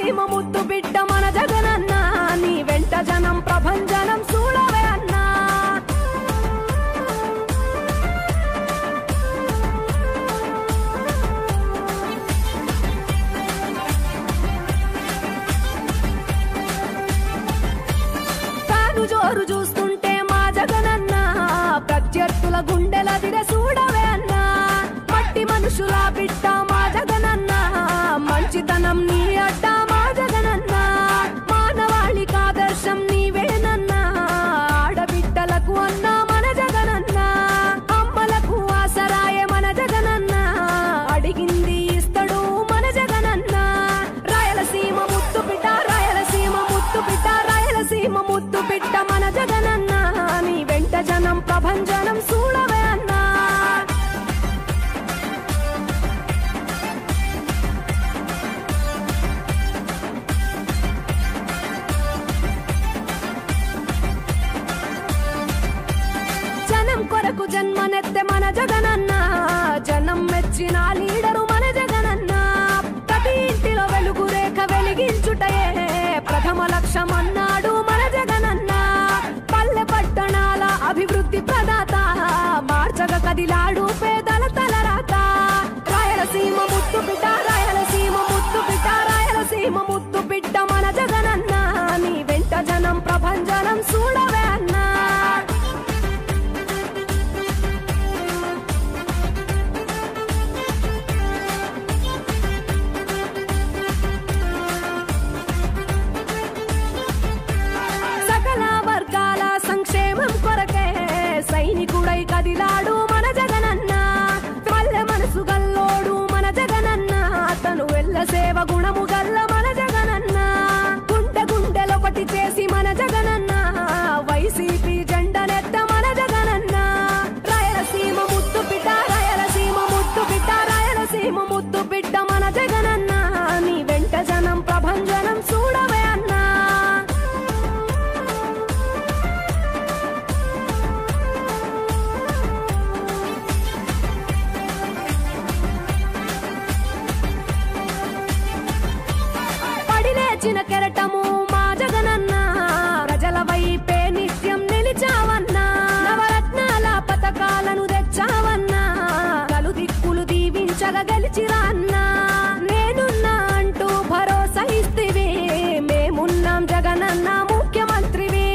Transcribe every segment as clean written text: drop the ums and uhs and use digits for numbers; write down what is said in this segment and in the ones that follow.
రాయలసీమ ముద్దు బిడ్డ మన జగనన్న నీ వెంట జనం ప్రభంజనం చూడవే అన్నా తాను జోరు చూస్తుంటే మా జగనన్న ప్రత్యర్థుల గుండెల దిర చూడవే అన్నా మట్టి మనుషుల బిడ్డ మా జగనన్న మంచితనం నీ అడ్డ మా జగనన్న మానవాళికి ఆదర్శం నీవేనన్నా ఆడబిడ్డలకు అన్నా మన జగనన్న అమ్మలకు ఆసరాయే మన జగనన్న అడిగింది ఇస్తడు మన జగనన్న రాయలసీమ ముద్దు బిడ్డ రాయలసీమ ముద్దు బిడ్డ రాయలసీమ ముద్దు బిడ్డ మన జగనన్న నీ వెంట జనం ప్రభంజనం చూడవే అన్నా జనం కొరకు జన్మనెత్తే మన జగనన్న జనం మెచ్చిన లీడరు మన జగనన్న ప్రతి ఇంటిలో వెలుగు రేఖ వెలిగించుటయే ప్రథమ లక్ష్యం అన్నాడు మన జగనన్న పల్లె పట్టణాల అభివృద్ధి ప్రదాత మార్చగ కదిలాడు పేదల తలరాత రాయలసీమ ముద్దు బిడ్డ రాయలసీమ ముద్దు బిడ్డ రాయలసీమ ముద్దు బిడ్డ మన జగనన్న నీ వెంట జనం ప్రభంజనం చూడవే అన్నా సంక్షేమం కొరకే సైనికుడై కదిలాడు మన జగనన్న పల్లె మనసు గల్లోడు మన జగనన్న అతను వెళ్ళ సేవ గుణము గల్ల మన జగనన్న గుండె గుండెలొకటి చేసి మన జగనన్న వైసీపీ జెండనెత్త మన జగనన్న రాయలసీమ ముద్దు బిడ్డ రాయలసీమ ముద్దు బిడ్డ రాయలసీమ ముద్దు బిడ్డ మన జగనన్న నీ వెంట జనం ప్రభంజనం చూడవే అన్నా పడిలేచిన కెరటము మా జగనన్న ప్రజల వైపే నిత్యం నిలిచావన్నా నవరత్నాల పథకాలను తెచ్చావన్నా కలు దిక్కులు దీవించగా గెలిచిరా అన్నా నేనున్నా అంటూ భరోసా ఇస్తివి మేమున్నాం జగనన్న ముఖ్యమంత్రివి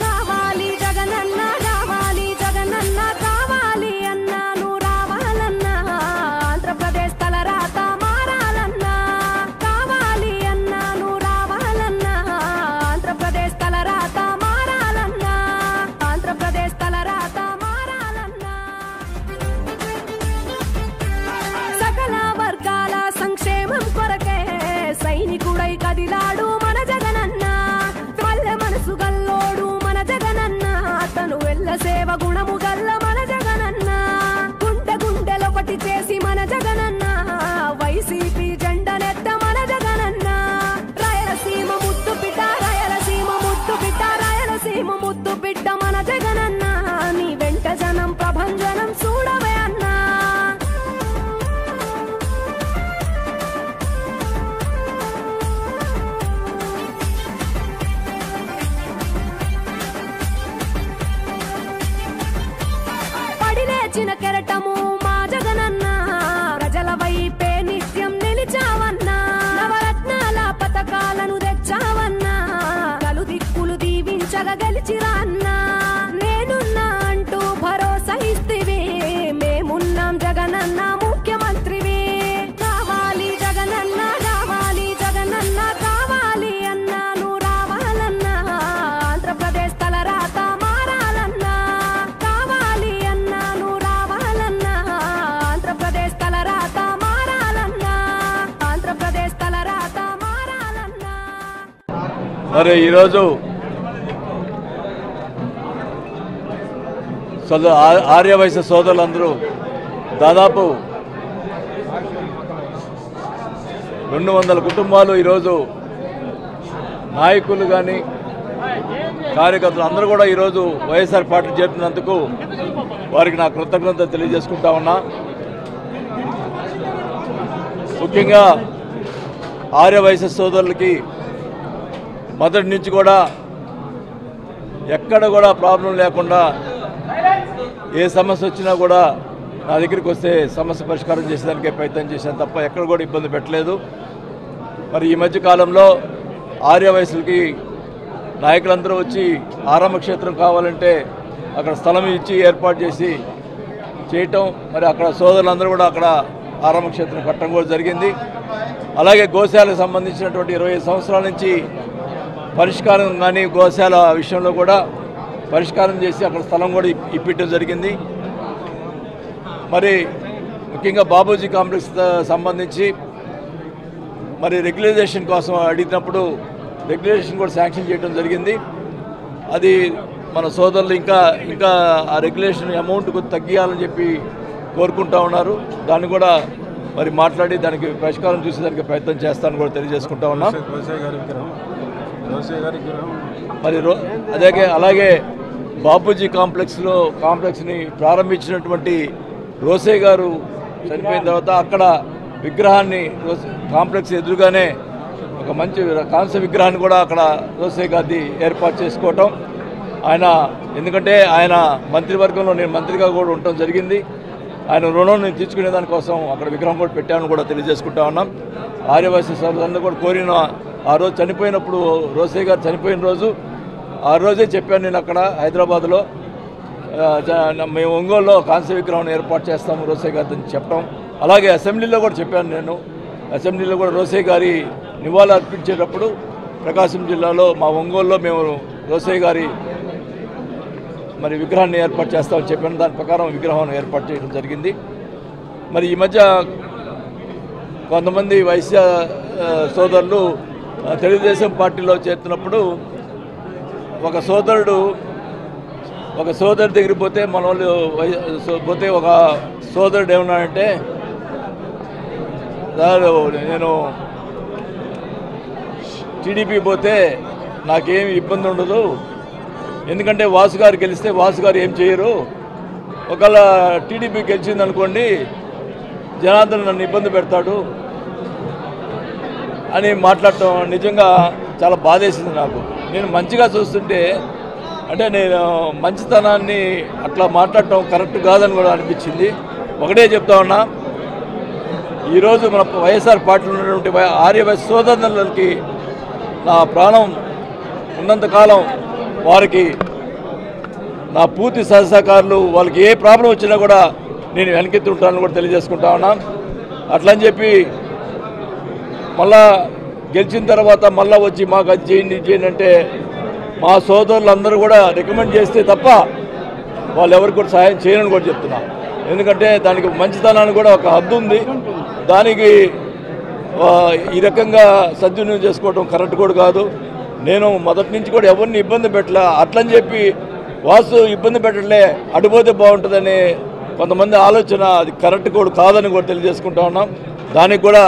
కావాలి జగనన్న కావాలి జగనన్న కావాలి అన్నాను రావాలన్నా ఆంధ్రప్రదేశ్ తలరాత మారాలన్నా కావాలి అన్నాను రావాలన్నా ఆంధ్రప్రదేశ్ తలరాత మారాలన్నా ఆంధ్రప్రదేశ్ తలరాత మారాలన్నా సకల వర్గాల సంక్షేమం కొరకే సైనికుడై కదిలాడు మన జగనన్న పల్లె మనసు గల్లోడు మన జగనన్న అతను వెళ్ళ సేవ గుణము గల్ల మన జగనన్న గుండె గుండెలొకటి చేసి మన జగనన్న వైసీపీ జెండనెత్త మన జగనన్న రాయలసీమ ముద్దు బిడ్డ రాయలసీమ ముద్దు బిడ్డ రాయలసీమ ముద్దు బిడ్డ మన జగనన్న నీ వెంట జనం ప్రభంజనం చూడవే అన్నా పడిలేచిన కెరటము మా జగనన్న ప్రజల వైపే నిత్యం నిలిచావన్నా నవరత్నాల పథకాలను తెచ్చావన్నా కలు దిక్కులు దీవించగా గెలిచిరా అన్నా నేనున్నా అంటూ భరోసా ఇస్తివి మేమున్నాం జగనన్న ముఖ్యమంత్రివి కావాలి జగనన్న కావాలి జగనన్న కావాలి అన్నాను రావాలన్నా ఆంధ్రప్రదేశ్ తలరాత మారాలన్నా కావాలి అన్నాను రావాలన్నా ఆంధ్రప్రదేశ్ తలరాత మారాలన్నా ఆంధ్రప్రదేశ్ తలరాత మారాలన్నా మరి ఈరోజు ఆర్యవైశ్య సోదరులందరూ దాదాపు 200 కుటుంబాలు ఈరోజు నాయకులు కానీ కార్యకర్తలు అందరూ కూడా ఈరోజు వైఎస్ఆర్ పార్టీ చేరినందుకు వారికి నా కృతజ్ఞత తెలియజేసుకుంటా ఉన్నా. ముఖ్యంగా ఆర్యవైశ్య సోదరులకి మొదటి నుంచి కూడా ఎక్కడ కూడా ప్రాబ్లం లేకుండా ఏ సమస్య వచ్చినా కూడా నా దగ్గరికి వస్తే సమస్య పరిష్కారం చేసేదానికే ప్రయత్నం చేశాను తప్ప ఎక్కడ కూడా ఇబ్బంది పెట్టలేదు. మరి ఈ మధ్య కాలంలో ఆర్యవైశ్యులకి నాయకులందరూ వచ్చి ఆరంభ క్షేత్రం కావాలంటే అక్కడ స్థలం ఇచ్చి ఏర్పాటు చేసి చేయటం, మరి అక్కడ సోదరులందరూ కూడా అక్కడ ఆరంభ క్షేత్రం కట్టడం కూడా జరిగింది. అలాగే గోశాలకు సంబంధించినటువంటి 25 సంవత్సరాల నుంచి పరిష్కారం కానీ గోశాల విషయంలో కూడా పరిష్కారం చేసి అక్కడ స్థలం కూడా ఇప్పించడం జరిగింది. మరి ముఖ్యంగా బాబూజీ కాంప్లెక్స్ సంబంధించి మరి రెగ్యులైజేషన్ కోసం అడిగినప్పుడు రెగ్యులేషన్ కూడా శాంక్షన్ చేయడం జరిగింది. అది మన సోదరులు ఇంకా ఆ రెగ్యులేషన్ అమౌంట్ కొద్ది తగ్గియాలని చెప్పి కోరుకుంటా ఉన్నారు. దాన్ని కూడా మరి మాట్లాడి దానికి పరిష్కారం చూసేదానికి ప్రయత్నం చేస్తానని కూడా తెలియజేసుకుంటా ఉన్నాం. మరి అలాగే బాపూజీ కాంప్లెక్స్ని ప్రారంభించినటువంటి రోసే గారు చనిపోయిన తర్వాత అక్కడ విగ్రహాన్ని కాంప్లెక్స్ ఎదురుగానే ఒక మంచి కాంస్య విగ్రహాన్ని కూడా అక్కడ రోసే గారిది ఏర్పాటు చేసుకోవటం, ఎందుకంటే ఆయన మంత్రివర్గంలో నేను మంత్రిగా కూడా ఉండటం జరిగింది. ఆయన రుణం నేను తీర్చుకునే దానికోసం అక్కడ విగ్రహం కూడా పెట్టామని కూడా తెలియజేసుకుంటా ఉన్నాం. ఆర్యవైశ్య సోదరులందరూ కూడా కోరిన ఆ రోజు చనిపోయినప్పుడు రోసే గారు చనిపోయిన రోజు ఆ రోజే చెప్పాను నేను అక్కడ హైదరాబాద్లో మేము ఒంగోలులో కాంస్య విగ్రహం ఏర్పాటు చేస్తాము రోసే గారిని చెప్పడం. అలాగే అసెంబ్లీలో కూడా చెప్పాను నేను. అసెంబ్లీలో కూడా రోసే గారి నివాళులు అర్పించేటప్పుడు ప్రకాశం జిల్లాలో మా ఒంగోలులో మేము రోసే గారి మరి విగ్రహాన్ని ఏర్పాటు చేస్తామని చెప్పిన దాని ప్రకారం విగ్రహం ఏర్పాటు చేయడం జరిగింది. మరి ఈ మధ్య కొంతమంది వైశ్య సోదరులు తెలుగుదేశం పార్టీలో చేరుతున్నప్పుడు ఒక సోదరుడి దగ్గరికి పోతే మన వాళ్ళు పోతే ఒక సోదరుడు ఏమన్నాడంటే, నేను టీడీపీ పోతే నాకేమి ఇబ్బంది ఉండదు, ఎందుకంటే వాసు గారు గెలిస్తే వాసు గారు ఏం చేయరు, ఒకవేళ టీడీపీ గెలిచింది అనుకోండి జనార్దన్ నన్ను ఇబ్బంది పెడతాడు అని మాట్లాడటం నిజంగా చాలా బాధేసింది నాకు. నేను మంచిగా చూస్తుంటే అంటే నేను మంచితనాన్ని అట్లా మాట్లాడటం కరెక్ట్ కాదని కూడా అనిపించింది. ఒకటే చెప్తా ఉన్నా, ఈరోజు మన వైఎస్ఆర్ పార్టీలో ఉన్నటువంటి ఆర్యవైశ్య సోదరులకి నా ప్రాణం ఉన్నంతకాలం వారికి నా పూర్తి సహకారాలు, వాళ్ళకి ఏ ప్రాబ్లం వచ్చినా కూడా నేను వెనకెత్తి ఉంటానని కూడా తెలియజేసుకుంటా ఉన్నా. అట్లని చెప్పి మళ్ళా గెలిచిన తర్వాత మళ్ళీ వచ్చి మాకు అది చేయండి అంటే మా సోదరులందరూ కూడా రికమెండ్ చేస్తే తప్ప వాళ్ళు ఎవరికి కూడా సహాయం చేయనని కూడా చెప్తున్నా. ఎందుకంటే దానికి మంచితనానికి కూడా ఒక హద్దు ఉంది. దానికి ఈ రకంగా సద్వినియోగం చేసుకోవడం కరెక్ట్ కూడా కాదు. నేను మొదటి నుంచి కూడా ఎవరిని ఇబ్బంది పెట్టలే. అట్లని చెప్పి వాసు ఇబ్బంది పెట్టలే అడిపోతే బాగుంటుందని కొంతమంది ఆలోచన, అది కరెక్ట్ కూడా కాదని కూడా తెలియజేసుకుంటా ఉన్నాం. దానికి కూడా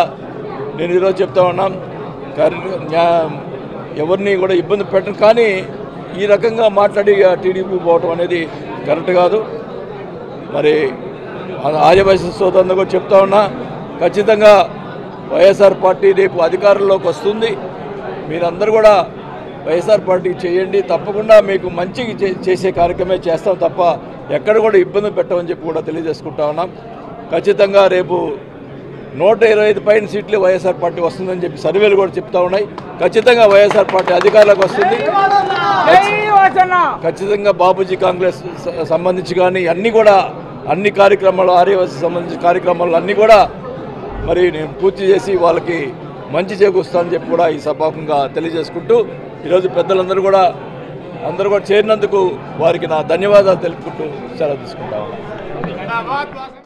నేను ఈరోజు చెప్తా ఉన్నాం, ఎవరిని కూడా ఇబ్బంది పెట్టను, కానీ ఈ రకంగా మాట్లాడి టీడీపీ పోవటం అనేది కరెక్ట్ కాదు. మరి ఆర్యవైశ్య సోదరులు కూడా చెప్తా ఉన్నా, ఖచ్చితంగా వైఎస్ఆర్ పార్టీ రేపు అధికారంలోకి వస్తుంది. మీరందరూ కూడా వైఎస్ఆర్ పార్టీ చేయండి, తప్పకుండా మీకు మంచి చేసే కార్యక్రమే చేస్తాం తప్ప ఎక్కడ కూడా ఇబ్బంది పెట్టమని చెప్పి కూడా తెలియజేసుకుంటా ఉన్నాం. ఖచ్చితంగా రేపు 125 పైన సీట్లు వైఎస్ఆర్ పార్టీ వస్తుందని చెప్పి సర్వేలు కూడా చెప్తా ఉన్నాయి. ఖచ్చితంగా వైఎస్ఆర్ పార్టీ అధికారంలోకి వస్తుంది. ఖచ్చితంగా బాబూజీ కాంగ్రెస్ సంబంధించి కానీ అన్ని కార్యక్రమాలు, ఆర్యవైశ్య సంబంధించిన కార్యక్రమాలు అన్నీ కూడా మరి నేను పూర్తి చేసి వాళ్ళకి మంచి చేకూరుస్తానని చెప్పి కూడా ఈ సభాముఖంగా తెలియజేసుకుంటూ ఈరోజు పెద్దలందరూ కూడా చేరినందుకు వారికి నా ధన్యవాదాలు తెలుపుకుంటూ సెలవు తీసుకుంటా ఉన్నాను.